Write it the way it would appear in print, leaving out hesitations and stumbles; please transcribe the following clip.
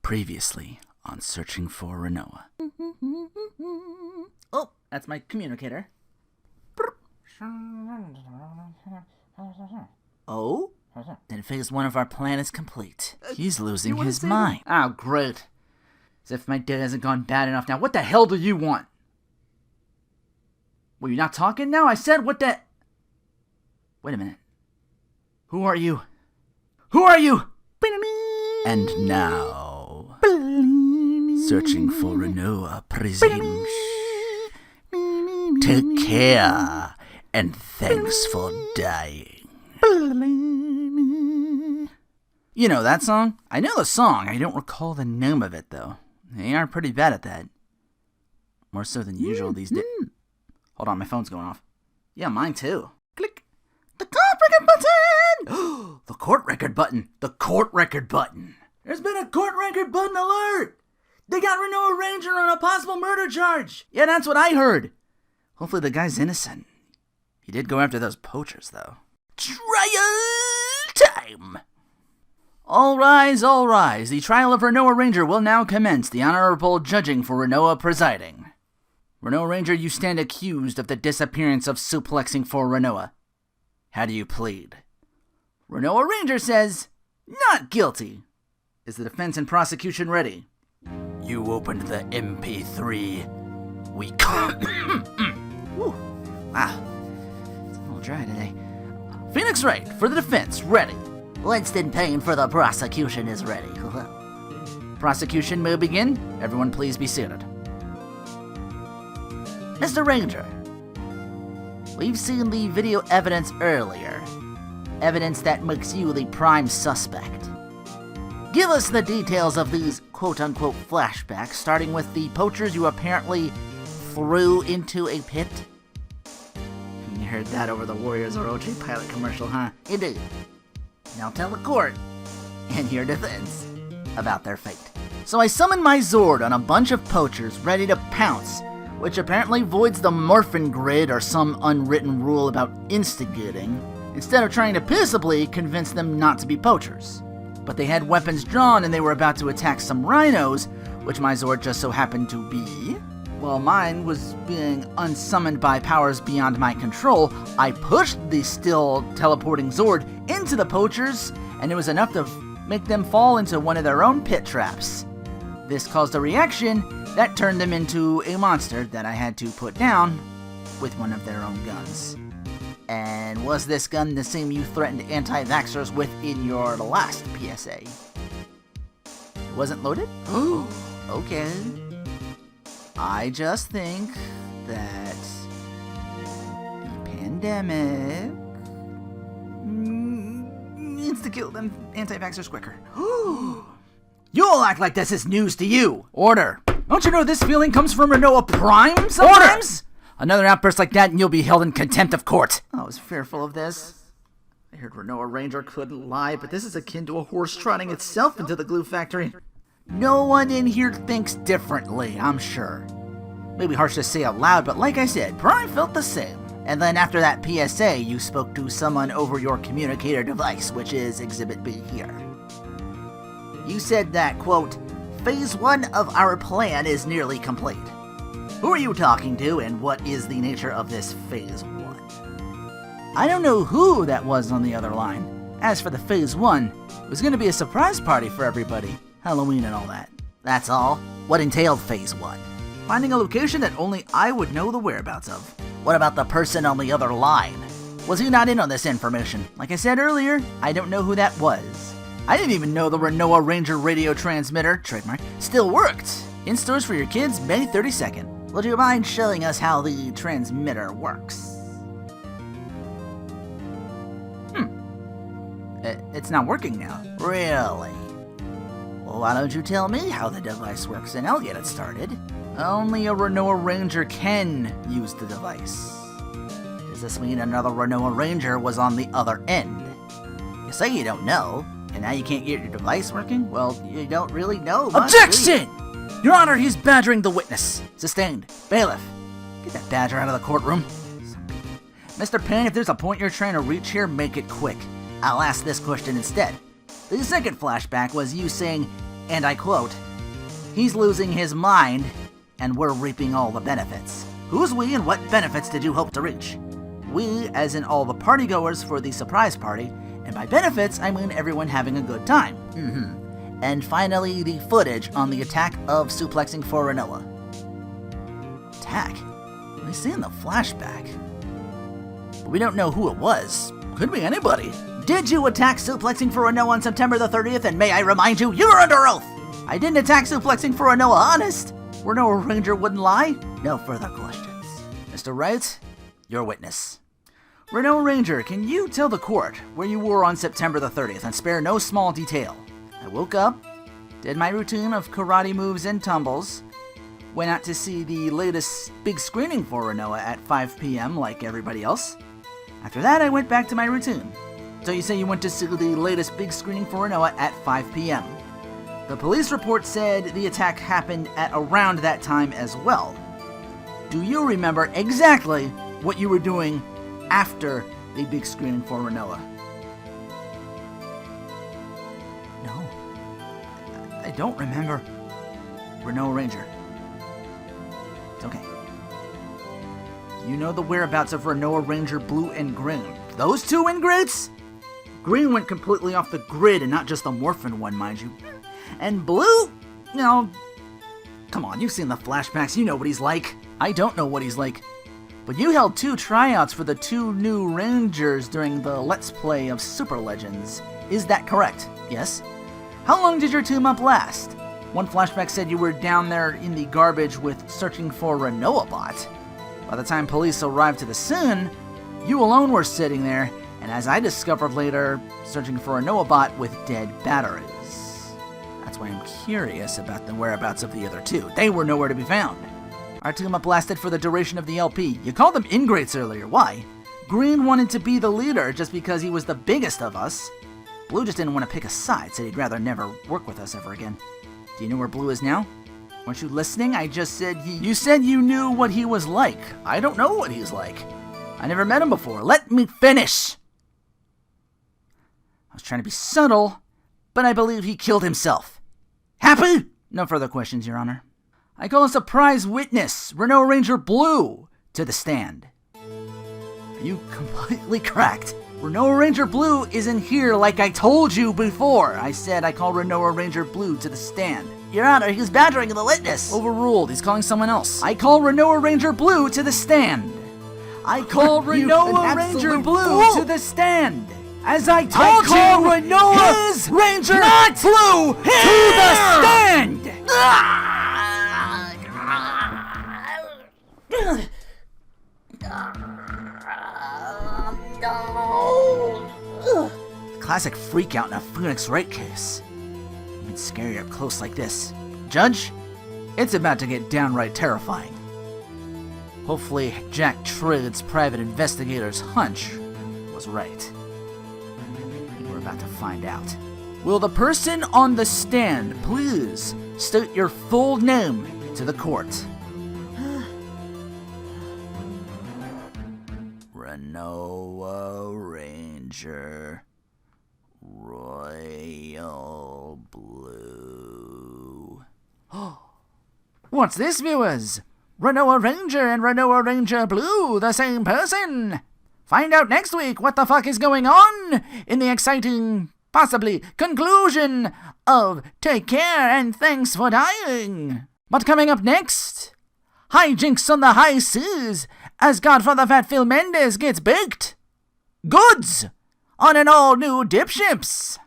Previously on Searching for Rinoa. Oh, that's my communicator. Oh? Then phase 1 of our plan is complete. He's losing his mind. Oh, great. As if my day hasn't gone bad enough now. What the hell do you want? Were you not talking now? I said what the... Wait a minute. Who are you? Who are you? And now, Searching for Rinoa presents Take Care and Thanks for Dying. You know that song? I know the song. I don't recall the name of it, though. They are pretty bad at that. More so than usual these days. Hold on, my phone's going off. Yeah, mine too. Click. The court record button! The court record button. The court record button. There's been a court record button alert! They got Rinoa Ranger on a possible murder charge! Yeah, that's what I heard. Hopefully the guy's innocent. He did go after those poachers, though. Trial time! All rise, all rise. The trial of Rinoa Ranger will now commence. The honorable judging for Rinoa presiding. Rinoa Ranger, you stand accused of the disappearance of suplexing for Rinoa. How do you plead? Rinoa Ranger says, not guilty. Is the defense and prosecution ready? You opened the MP3. We can't. Wow. It's a little dry today. Phoenix Wright, for the defense, ready. Winston Payne for the prosecution is ready. Prosecution may begin. Everyone please be seated. Mr. Ranger, we've seen the video evidence earlier. Evidence that makes you the prime suspect. Give us the details of these quote-unquote flashbacks, starting with the poachers you apparently threw into a pit. You heard that over the Warriors Orochi pilot commercial, huh? Indeed. Now tell the court, and your defense, about their fate. So I summoned my Zord on a bunch of poachers ready to pounce, which apparently voids the Morphin Grid or some unwritten rule about instigating, instead of trying to peaceably convince them not to be poachers. But they had weapons drawn and they were about to attack some rhinos, which my Zord just so happened to be. While mine was being unsummoned by powers beyond my control, I pushed the still teleporting Zord into the poachers, and it was enough to make them fall into one of their own pit traps. This caused a reaction that turned them into a monster that I had to put down with one of their own guns. And was this gun the same you threatened anti-vaxxers with in your last PSA? It wasn't loaded? Okay. I just think that the pandemic needs to kill them anti-vaxxers quicker. You'll act like this is news to you! Order! Don't you know this feeling comes from Rinoa Prime sometimes? Order! Another outburst like that and you'll be held in contempt of court. I was fearful of this. I heard Rinoa Ranger couldn't lie, but this is akin to a horse trotting itself into the glue factory. No one in here thinks differently, I'm sure. Maybe harsh to say out loud, but like I said, Prime felt the same. And then after that PSA, you spoke to someone over your communicator device, which is Exhibit B here. You said that, quote, Phase 1 of our plan is nearly complete. Who are you talking to, and what is the nature of this Phase 1? I don't know who that was on the other line. As for the Phase 1, it was going to be a surprise party for everybody. Halloween and all that. That's all. What entailed Phase 1? Finding a location that only I would know the whereabouts of. What about the person on the other line? Was he not in on this information? Like I said earlier, I don't know who that was. I didn't even know the Rinoa Ranger radio transmitter, trademark, still worked. In stores for your kids, May 32nd. Would you mind showing us how the transmitter works? It's not working now. Really? Well, why don't you tell me how the device works and I'll get it started. Only a Rinoa Ranger can use the device. Does this mean another Rinoa Ranger was on the other end? You say you don't know, and now you can't get your device working? Well, you don't really know much. Objection! Your Honor, he's badgering the witness. Sustained. Bailiff, get that badger out of the courtroom. Mr. Payne, if there's a point you're trying to reach here, make it quick. I'll ask this question instead. The second flashback was you saying and I quote, "He's losing his mind, and we're reaping all the benefits." Who's we and what benefits did you hope to reach? We, as in all the partygoers for the surprise party, and by benefits, I mean everyone having a good time. And finally, the footage on the attack of suplexing for Rinoa. Attack? We see in the flashback. But we don't know who it was. Could be anybody. Did you attack suplexing for Rinoa on September the 30th? And may I remind you, you're under oath! I didn't attack suplexing for Rinoa, honest. Rinoa Ranger wouldn't lie? No further questions. Mr. Wright, your witness. Rinoa Ranger, can you tell the court where you were on September the 30th and spare no small detail? I woke up, did my routine of karate moves and tumbles, went out to see the latest big screening for Rinoa at 5 p.m. like everybody else. After that, I went back to my routine. So you say you went to see the latest big screening for Rinoa at 5 p.m. The police report said the attack happened at around that time as well. Do you remember exactly what you were doing after the big screening for Rinoa? No. I don't remember. Rinoa Ranger. It's okay. You know the whereabouts of Rinoa Ranger Blue and Green. Those two ingrates? Green went completely off the grid and not just the morphin one, mind you. And Blue? No. Come on, you've seen the flashbacks, you know what he's like. I don't know what he's like. But you held 2 tryouts for the 2 new Rangers during the Let's Play of Super Legends. Is that correct? Yes? How long did your team-up last? One flashback said you were down there in the garbage with searching for Rinoa bot. By the time police arrived to the scene, you alone were sitting there, and as I discovered later, searching for Rinoa bot with dead batteries. That's why I'm curious about the whereabouts of the other 2. They were nowhere to be found. Our team-up lasted for the duration of the LP. You called them ingrates earlier. Why? Green wanted to be the leader just because he was the biggest of us. Blue just didn't want to pick a side, said he'd rather never work with us ever again. Do you know where Blue is now? Weren't you listening? I just said You said you knew what he was like. I don't know what he's like. I never met him before. Let me finish! I was trying to be subtle, but I believe he killed himself. Happy? No further questions, Your Honor. I call a surprise witness, Rinoa Ranger Blue, to the stand. Are you completely cracked? Rinoa Ranger Blue isn't here like I told you before. I said I call Rinoa Ranger Blue to the stand. Your Honor, he was badgering the witness. Overruled. He's calling someone else. I call Rinoa Ranger Blue to the stand. I call Rinoa Ranger Blue to the stand. As I told you, Rinoa Ranger Blue to the stand. Classic freakout in a Phoenix Wright case. Even scarier up close like this. Judge, it's about to get downright terrifying. Hopefully Jack Trigg's private investigator's hunch was right. We're about to find out. Will the person on the stand please state your full name to the court? Rinoa Ranger Royal Blue. What's this, viewers? Rinoa Ranger and Rinoa Ranger Blue, the same person? Find out next week what the fuck is going on in the exciting, possibly, conclusion of Take Care and Thanks for Dying. But coming up next, hijinks on the high seas as Godfather Fat Phil Mendes gets baked. Goods on an all-new dipships.